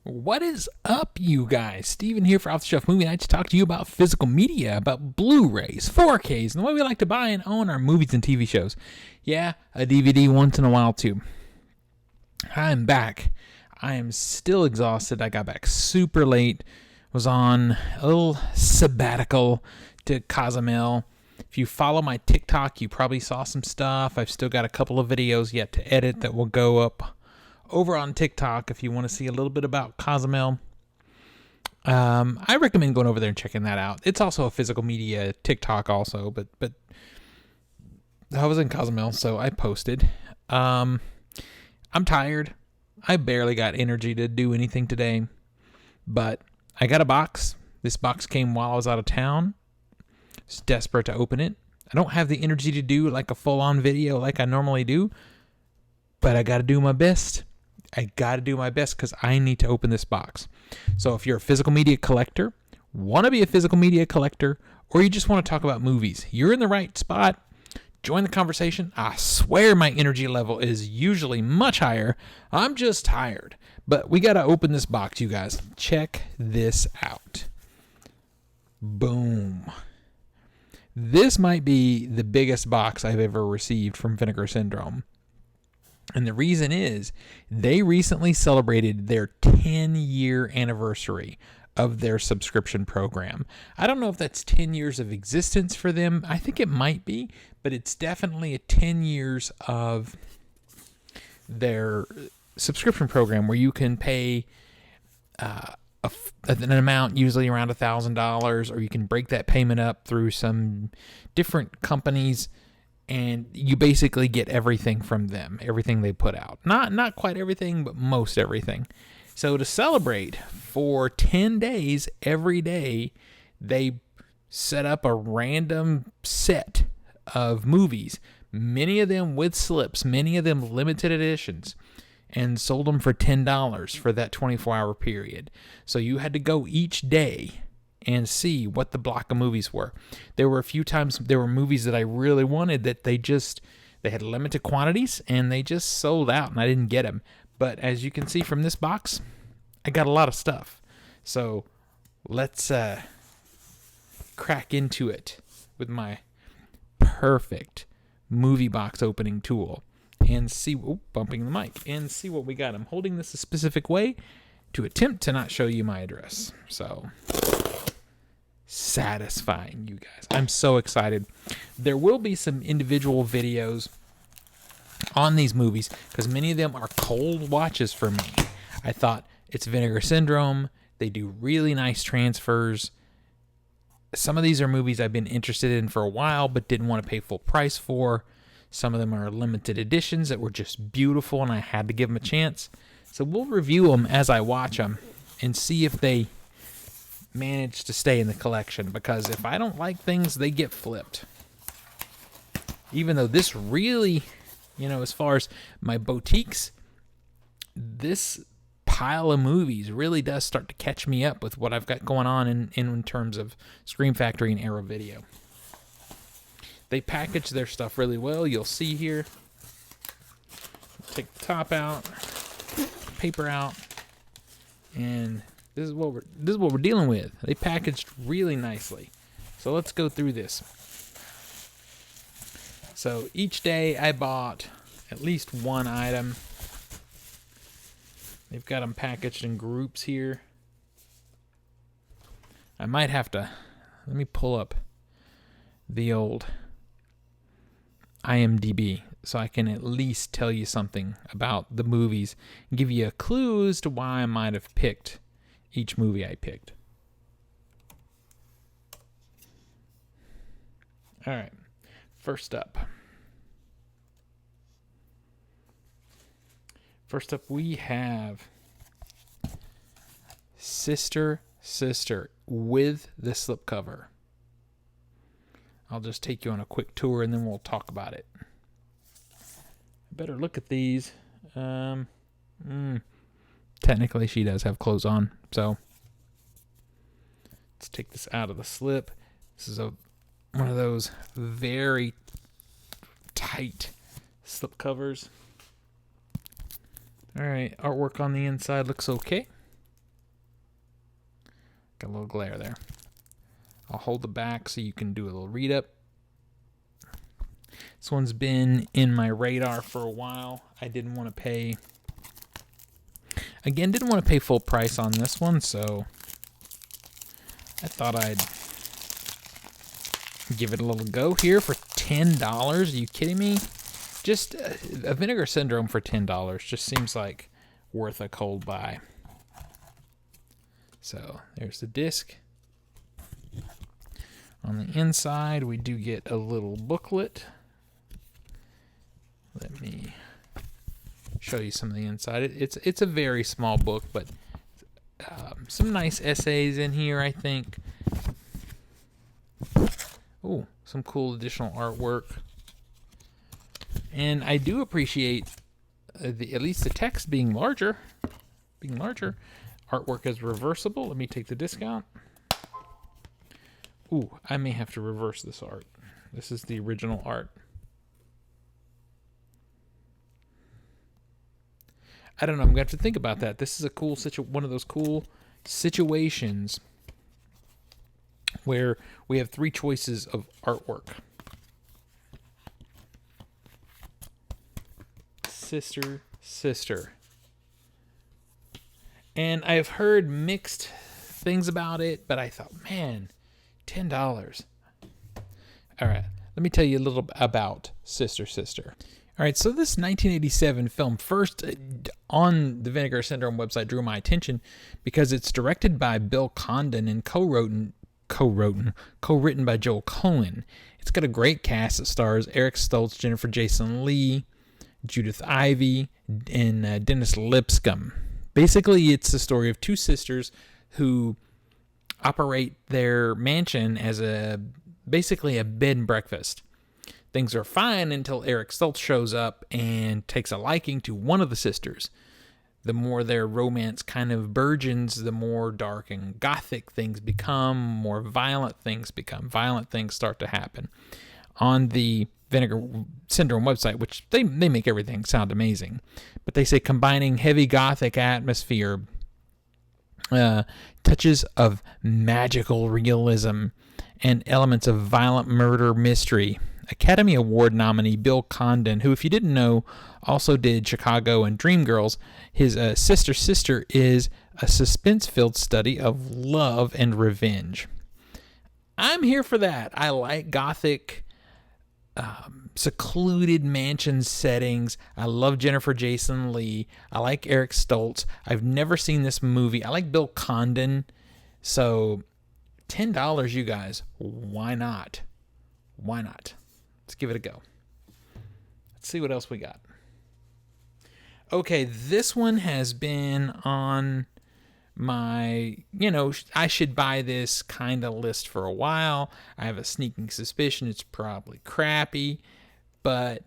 What is up, you guys? Steven here for Off the Shelf Movie Night to talk to you about physical media, about Blu-rays, 4Ks, and the way we like to buy and own our movies and TV shows. Yeah, a DVD once in a while, too. I'm back. I am still exhausted. I got back super late. Was on a little sabbatical to Cozumel. If you follow my TikTok, you probably saw some stuff. I've still got a couple of videos yet to edit that will go up over on TikTok if you want to see a little bit about Cozumel. I recommend going over there and checking that out. It's also a physical media TikTok also, but I was in Cozumel, so I posted. I'm tired. I barely got energy to do anything today, but I got a box. This box came while I was out of town. I was desperate to open it. I don't have the energy to do like a full-on video like I normally do, but I got to do my best. I got to do my best because I need to open this box. So if you're a physical media collector, want to be a physical media collector, or you just want to talk about movies, you're in the right spot. Join the conversation. I swear my energy level is usually much higher. I'm just tired. But we got to open this box, you guys. Check this out. Boom. This might be the biggest box I've ever received from Vinegar Syndrome. And the reason is they recently celebrated their 10-year anniversary of their subscription program. I don't know if that's 10 years of existence for them. I think it might be, but it's definitely a 10 years of their subscription program where you can pay an amount, usually around $1,000, or you can break that payment up through some different companies. And you basically get everything from them, everything they put out. Not quite everything, but most everything. So to celebrate for 10 days, every day, they set up a random set of movies, many of them with slips, many of them limited editions, and sold them for $10 for that 24-hour period. So you had to go each day and see what the block of movies were. There were a few times there were movies that I really wanted that they had limited quantities and they just sold out and I didn't get them. But as you can see from this box, I got a lot of stuff. So let's crack into it with my perfect movie box opening tool and see, bumping the mic, and see what we got. I'm holding this a specific way to attempt to not show you my address. So satisfying, you guys. I'm so excited. There will be some individual videos on these movies because many of them are cold watches for me. I thought it's Vinegar Syndrome. They do really nice transfers. Some of these are movies I've been interested in for a while but didn't want to pay full price for. Some of them are limited editions that were just beautiful and I had to give them a chance. So we'll review them as I watch them and see if they manage to stay in the collection, because if I don't like things, they get flipped. Even though this really, as far as my boutiques, this pile of movies really does start to catch me up with what I've got going on in terms of Scream Factory and Arrow Video. They package their stuff really well. You'll see here. Take the top out, paper out, and this is what we're dealing with. They packaged really nicely. So let's go through this. So each day I bought at least one item. They've got them packaged in groups here. I might have to, let me pull up the old IMDb so I can at least tell you something about the movies and give you a clue as to why I might have picked each movie I picked. All right, first up we have Sister with the slipcover. I'll just take you on a quick tour and then we'll talk about it. I better look at these. Technically, she does have clothes on, so let's take this out of the slip. This is one of those very tight slip covers. All right, artwork on the inside looks okay. Got a little glare there. I'll hold the back so you can do a little read up. This one's been in my radar for a while. I didn't want to pay... Again, didn't want to pay full price on this one, so I thought I'd give it a little go here for $10. Are you kidding me? Just a Vinegar Syndrome for $10 just seems like worth a cold buy. So there's the disc. On the inside, we do get a little booklet. Let me show you some of the inside. It's a very small book, but some nice essays in here, I think. Oh, some cool additional artwork. And I do appreciate at least the text being larger. Artwork is reversible. Let me take the disc out. Ooh, I may have to reverse this art. This is the original art. I don't know. I'm going to have to think about that. This is a cool one of those cool situations where we have 3 choices of artwork. Sister, sister. And I've heard mixed things about it, but I thought, man, $10. All right, let me tell you a little about Sister, Sister. All right, so this 1987 film first on the Vinegar Syndrome website drew my attention because it's directed by Bill Condon and co-written by Joel Cohen. It's got a great cast that stars Eric Stoltz, Jennifer Jason Leigh, Judith Ivey, and Dennis Lipscomb. Basically, it's the story of 2 sisters who operate their mansion as basically a bed and breakfast. Things are fine until Eric Stoltz shows up and takes a liking to one of the sisters. The more their romance kind of burgeons, the more dark and gothic things become, more violent things become. Violent things start to happen. On the Vinegar Syndrome website, which they make everything sound amazing, but they say combining heavy gothic atmosphere, touches of magical realism, and elements of violent murder mystery. Academy Award nominee Bill Condon, who, if you didn't know, also did Chicago and Dreamgirls, his Sister Sister is a suspense-filled study of love and revenge. I'm here for that. I like gothic, secluded mansion settings. I love Jennifer Jason Leigh. I like Eric Stoltz. I've never seen this movie. I like Bill Condon. So $10, you guys. Why not? Why not? Let's give it a go. Let's see what else we got. Okay, this one has been on my, I should buy this kind of list for a while. I have a sneaking suspicion it's probably crappy, but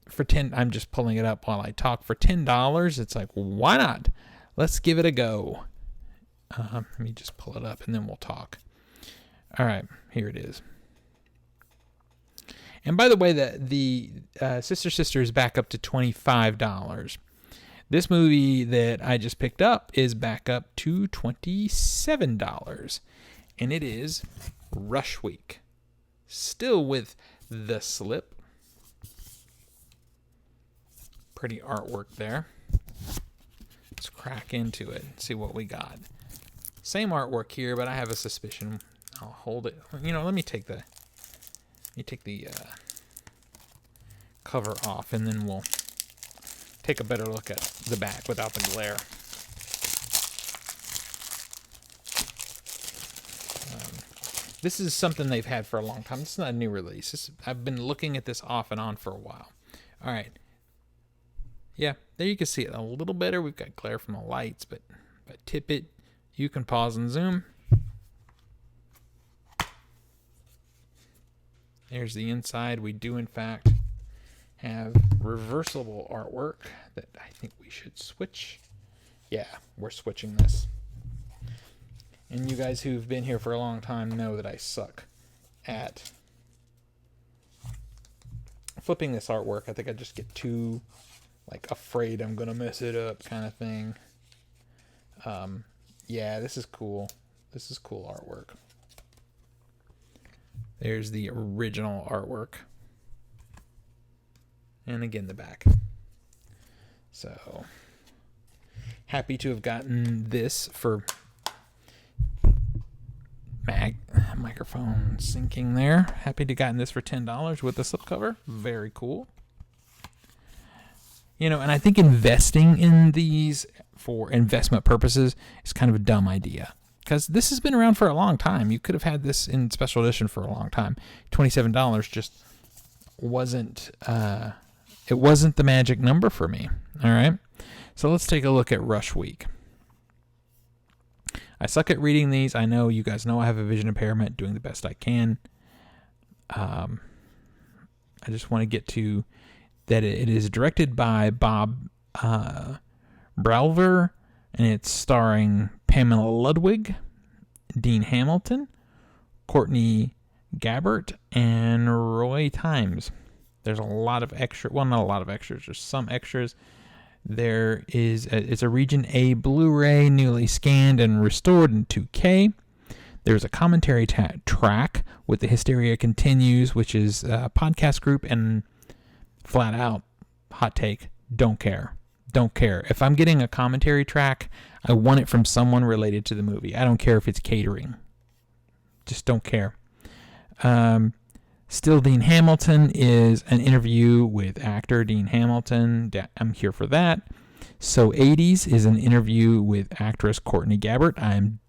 for I'm just pulling it up while I talk. For $10, it's like, why not? Let's give it a go. Let me just pull it up and then we'll talk. All right, here it is. And by the way, the Sister Sister is back up to $25. This movie that I just picked up is back up to $27. And it is Rush Week. Still with the slip. Pretty artwork there. Let's crack into it and see what we got. Same artwork here, but I have a suspicion. I'll hold it. Let me take the cover off, and then we'll take a better look at the back without the glare. This is something they've had for a long time. This is not a new release. I've been looking at this off and on for a while. All right. Yeah, there you can see it a little better. We've got glare from the lights, but if I tip it, you can pause and zoom. There's the inside. We do, in fact, have reversible artwork that I think we should switch. Yeah, we're switching this. And you guys who've been here for a long time know that I suck at flipping this artwork. I think I just get too, afraid I'm going to mess it up kind of thing. Yeah, this is cool. This is cool artwork. There's the original artwork. And again, the back. So, happy to have gotten this for microphone syncing there. Happy to have gotten this for $10 with the slipcover. Very cool. You know, and I think investing in these for investment purposes is kind of a dumb idea. Because this has been around for a long time. You could have had this in special edition for a long time. $27 just wasn't... it wasn't the magic number for me. All right. So let's take a look at Rush Week. I suck at reading these. I know you guys know I have a vision impairment, doing the best I can. I just want to get to that it is directed by Bob Bralver, and it's starring Pamela Ludwig, Dean Hamilton, Courtney Gabbert, and Roy Times. There's a lot of extra. Well, not a lot of extras. There's some extras. There is. It's a Region A Blu-ray, newly scanned and restored in 2K. There's a commentary track with The Hysteria Continues, which is a podcast group, and flat out hot take. Don't care. Don't care. If I'm getting a commentary track, I want it from someone related to the movie. I don't care if it's catering. Just don't care. Still Dean Hamilton is an interview with actor Dean Hamilton. I'm here for that. So 80s is an interview with actress Courtney Gabbert. I'm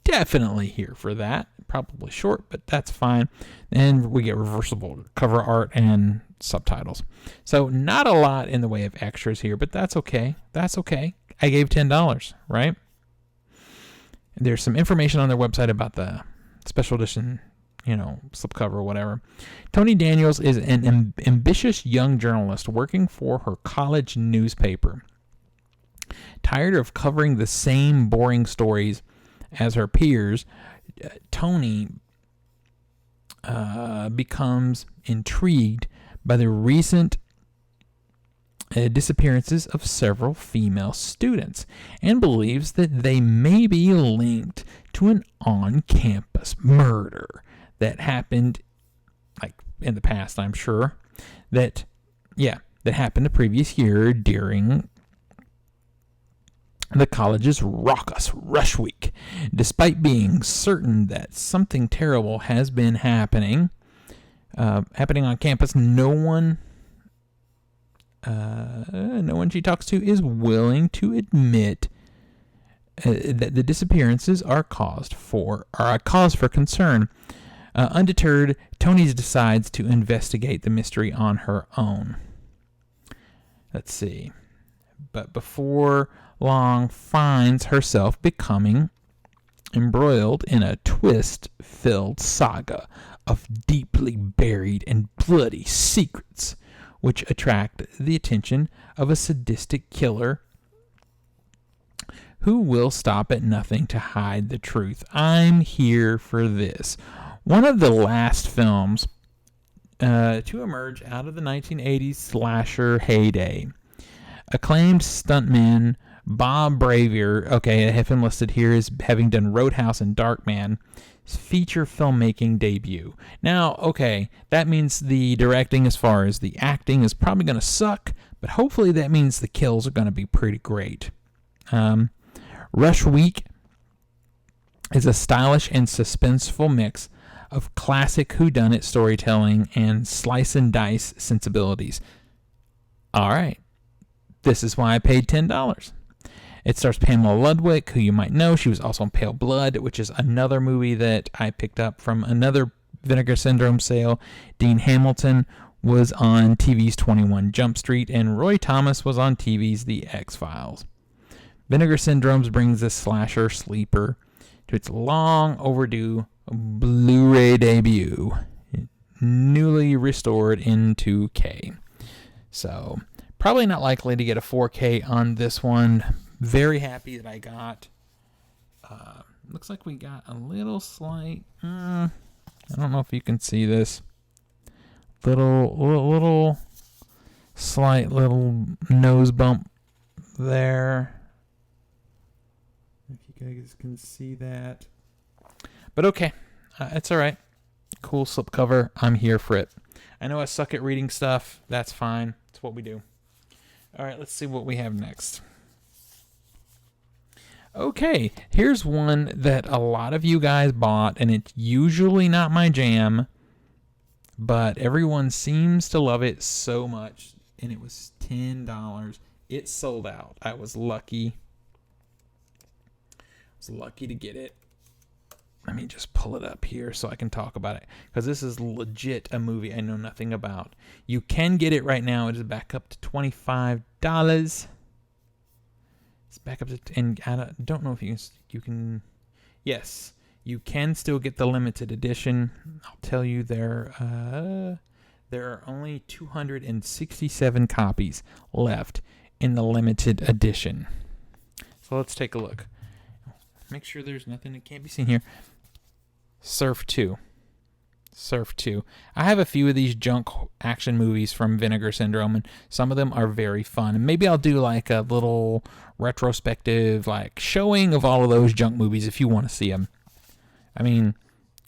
definitely here for that. Probably short, but that's fine. And we get reversible cover art and subtitles. So not a lot in the way of extras here, but that's okay. That's okay. I gave $10, right? There's some information on their website about the special edition, slipcover or whatever. Toni Daniels is an ambitious young journalist working for her college newspaper. Tired of covering the same boring stories as her peers, Toni becomes intrigued by the recent disappearances of several female students and believes that they may be linked to an on-campus murder that happened, like in the past, I'm sure, that happened the previous year during the college's raucous Rush Week. Despite being certain that something terrible has been happening on campus, no one she talks to is willing to admit that the disappearances are a cause for concern. Undeterred, Toni decides to investigate the mystery on her own. Let's see. But before long, finds herself becoming embroiled in a twist-filled saga of deeply buried and bloody secrets, which attract the attention of a sadistic killer who will stop at nothing to hide the truth. I'm here for this. One of the last films to emerge out of the 1980s slasher heyday. Acclaimed stuntman Bob Bravier, I have him listed here as having done Roadhouse and Darkman, feature filmmaking debut. Now, that means the directing as far as the acting is probably going to suck, but hopefully that means the kills are going to be pretty great. Rush Week is a stylish and suspenseful mix of classic whodunit storytelling and slice and dice sensibilities. All right. This is why I paid $10. It stars Pamela Ludwig, who you might know. She was also in Pale Blood, which is another movie that I picked up from another Vinegar Syndrome sale. Dean Hamilton was on TV's 21 Jump Street, and Roy Thomas was on TV's The X-Files. Vinegar Syndrome brings this slasher sleeper to its long overdue Blu-ray debut, newly restored in 2K. So, probably not likely to get a 4K on this one. Very happy that I got. Looks like we got a little slight. I don't know if you can see this. Little slight little nose bump there. If you guys can see that. But okay, it's all right. Cool slipcover. I'm here for it. I know I suck at reading stuff. That's fine. It's what we do. All right, let's see what we have next. Okay, here's one that a lot of you guys bought, and it's usually not my jam, but everyone seems to love it so much, and it was $10. It sold out. I was lucky. To get it. Let me just pull it up here so I can talk about it, because this is legit a movie I know nothing about. You can get it right now. It is back up to $25. It's back up to, and I don't know if you can. Yes, you can still get the limited edition. I'll tell you, there are only 267 copies left in the limited edition. So let's take a look. Make sure there's nothing that can't be seen here. Surf 2. I have a few of these junk action movies from Vinegar Syndrome, and some of them are very fun. And maybe I'll do like a little retrospective like showing of all of those junk movies if you want to see them. I mean,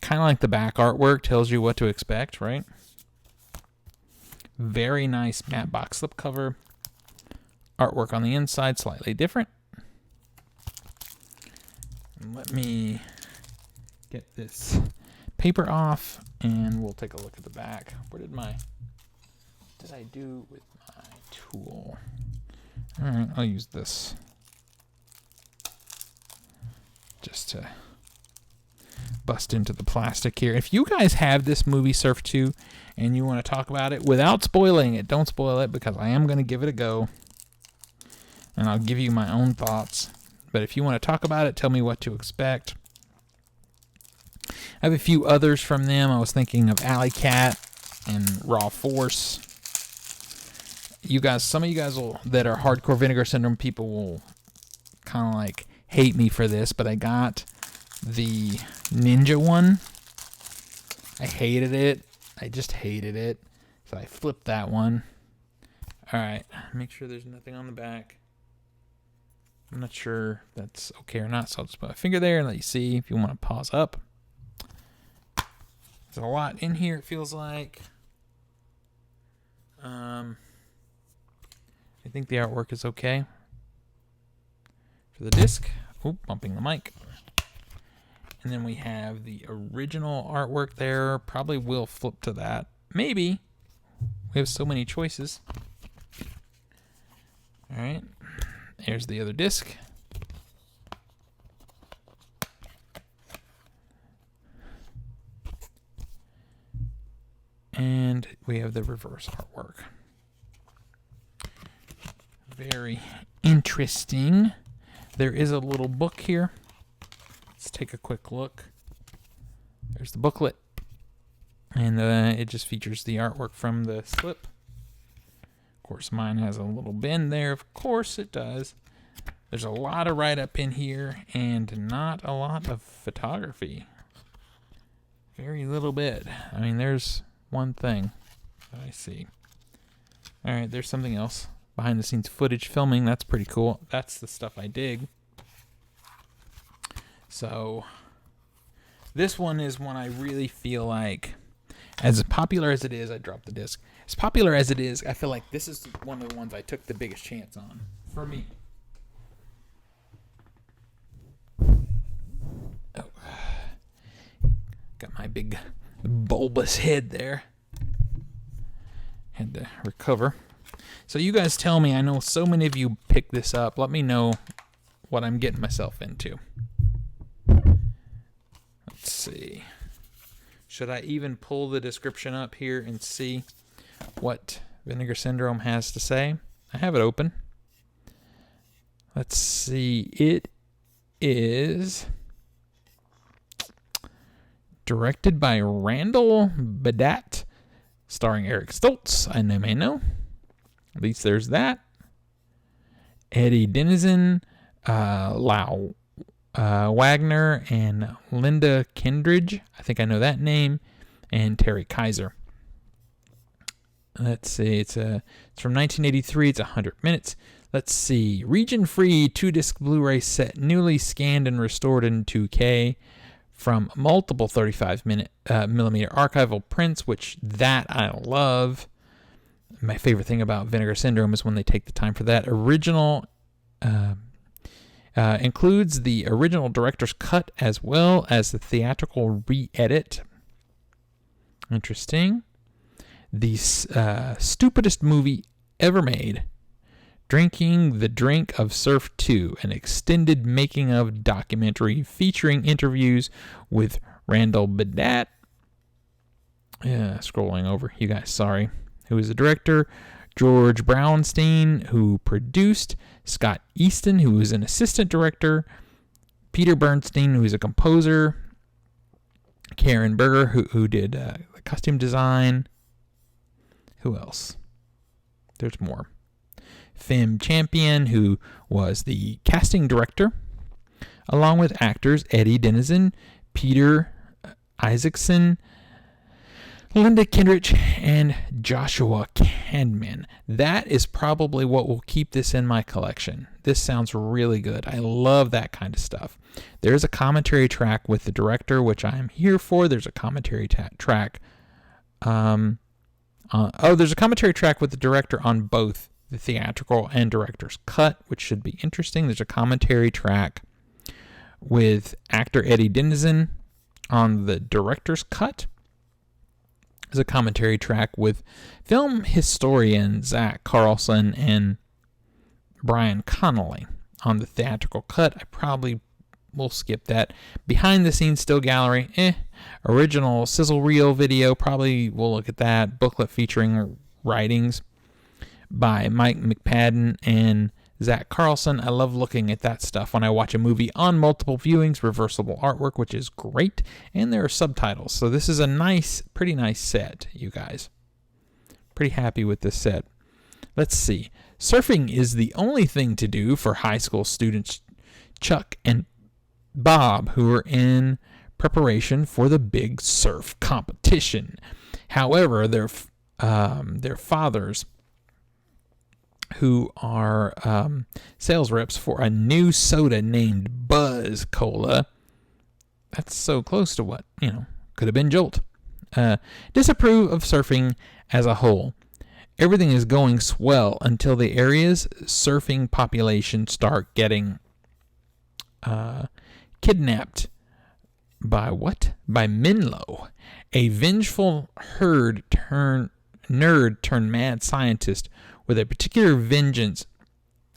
kind of like the back artwork tells you what to expect, right? Very nice matte box slipcover. Artwork on the inside, slightly different. Let me get this paper off, and we'll take a look at the back. What did I do with my tool? All right, I'll use this just to bust into the plastic here. If you guys have this movie Surf 2 and you want to talk about it without spoiling it, don't spoil it, because I am going to give it a go, and I'll give you my own thoughts. But if you want to talk about it, tell me what to expect. I have a few others from them. I was thinking of Alley Cat and Raw Force. You guys, some of you guys that are hardcore Vinegar Syndrome people will kind of like hate me for this, but I got the Ninja one. I hated it. I just hated it. So I flipped that one. All right, make sure there's nothing on the back. I'm not sure if that's okay or not, so I'll just put my finger there and let you see if you want to pause up. There's a lot in here, it feels like. I think the artwork is okay. For the disc, bumping the mic. And then we have the original artwork there. Probably will flip to that. Maybe. We have so many choices. All right. Here's the other disc. And we have the reverse artwork. Very interesting. There is a little book here. Let's take a quick look. There's the booklet. And it just features the artwork from the slip. Of course, mine has a little bend there. Of course it does. There's a lot of write-up in here and not a lot of photography. Very little bit. I mean, there's one thing that I see. All right, there's something else. Behind the scenes footage filming. That's pretty cool. That's the stuff I dig. So this one is one I really feel like, as popular as it is, I dropped the disc. As popular as it is, I feel like this is one of the ones I took the biggest chance on. For me. Oh. Got my big bulbous head there. Had to recover. So you guys tell me, I know so many of you picked this up. Let me know what I'm getting myself into. Let's see. Should I even pull the description up here and see what Vinegar Syndrome has to say? I have it open. Let's see. It is directed by Randall Badat, starring Eric Stoltz. I may know. At least there's that. Eddie Denizen, Lau Wagner, and Linda Kindridge. I think I know that name. And Terry Kaiser. Let's see. It's from 1983. It's 100 minutes. Let's see. Region-free 2-disc Blu-ray set, newly scanned and restored in 2K from multiple 35mm archival prints, which that I love. My favorite thing about Vinegar Syndrome is when they take the time for that. Original includes the original director's cut as well as the theatrical re-edit. Interesting. The stupidest movie ever made. Drinking the Drink of Surf 2, an extended making-of documentary featuring interviews with Randall Bidat. Scrolling over, you guys, sorry. Who is the director? George Brownstein, who produced. Scott Easton, who is an assistant director. Peter Bernstein, who is a composer. Karen Berger, who did the costume design. Who else? There's more. Fim Champion, who was the casting director, along with actors Eddie Denizen, Peter Isaacson, Linda Kendrich, and Joshua Cadman. That is probably what will keep this in my collection. This sounds really good. I love that kind of stuff. There's a commentary track with the director, which I am here for. There's a commentary track. There's a commentary track with the director on both the theatrical and director's cut, which should be interesting. There's a commentary track with actor Eddie Denizen on the director's cut. There's a commentary track with film historian Zach Carlson and Brian Connolly on the theatrical cut. I probably will skip that. Behind the scenes still gallery, original sizzle reel video, probably we'll look at that. Booklet featuring writings by Mike McPadden and Zach Carlson. I love looking at that stuff when I watch a movie on multiple viewings. Reversible artwork, which is great, and there are subtitles. So this is a pretty nice set, you guys. Pretty happy with this set. Let's see. Surfing is the only thing to do for high school students Chuck and Bob, who are in preparation for the big surf competition. However, their fathers, who are sales reps for a new soda named Buzz Cola. That's so close to what, could have been Jolt. Disapprove of surfing as a whole. Everything is going swell until the area's surfing population start getting kidnapped by what? By Menlo, a vengeful nerd turned mad scientist with a particular vengeance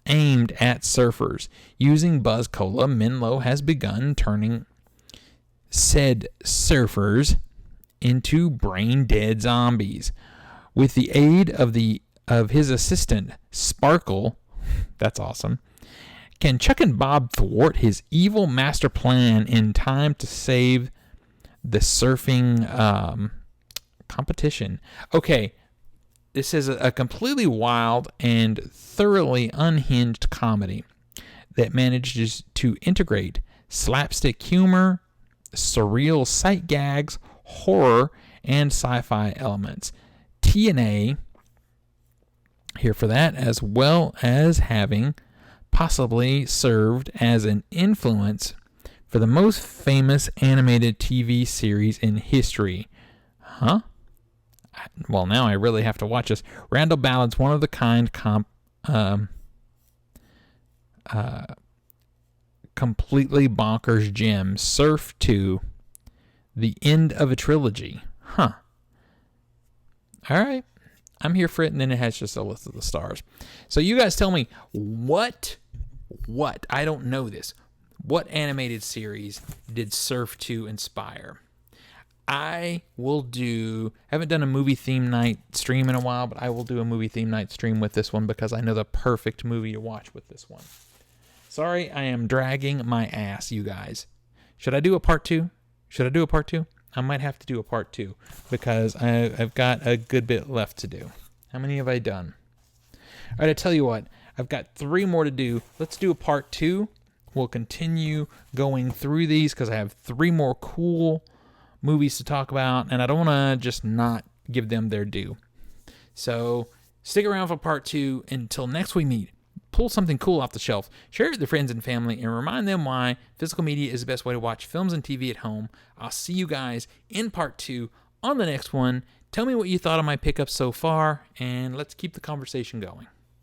aimed at surfers. Using Buzz Cola, Menlo has begun turning said surfers into brain-dead zombies. With the aid of his assistant, Sparkle, that's awesome, can Chuck and Bob thwart his evil master plan in time to save the surfing competition? Okay, this is a completely wild and thoroughly unhinged comedy that manages to integrate slapstick humor, surreal sight gags, horror, and sci-fi elements. TNA here for that, as well as having possibly served as an influence for the most famous animated TV series in history. Huh? Well, now I really have to watch this. Randall Ballard's one-of-the-kind completely bonkers gem, Surf 2, the end of a trilogy. Huh. All right. I'm here for it, and then it has just a list of the stars. So you guys tell me, what, I don't know this, what animated series did Surf 2 inspire? I haven't done a movie theme night stream in a while, but I will do a movie theme night stream with this one because I know the perfect movie to watch with this one. Sorry, I am dragging my ass, you guys. Should I do a part 2? I might have to do a part 2 because I've got a good bit left to do. How many have I done? All right, I tell you what, I've got 3 more to do. Let's do a part 2. We'll continue going through these because I have 3 more cool movies to talk about, and I don't want to just not give them their due. So stick around for part 2 until next we meet. pull something cool off the shelf, share it with your friends and family, and remind them why physical media is the best way to watch films and TV at home. I'll see you guys in part 2 on the next one. Tell me what you thought of my pickups so far, and let's keep the conversation going.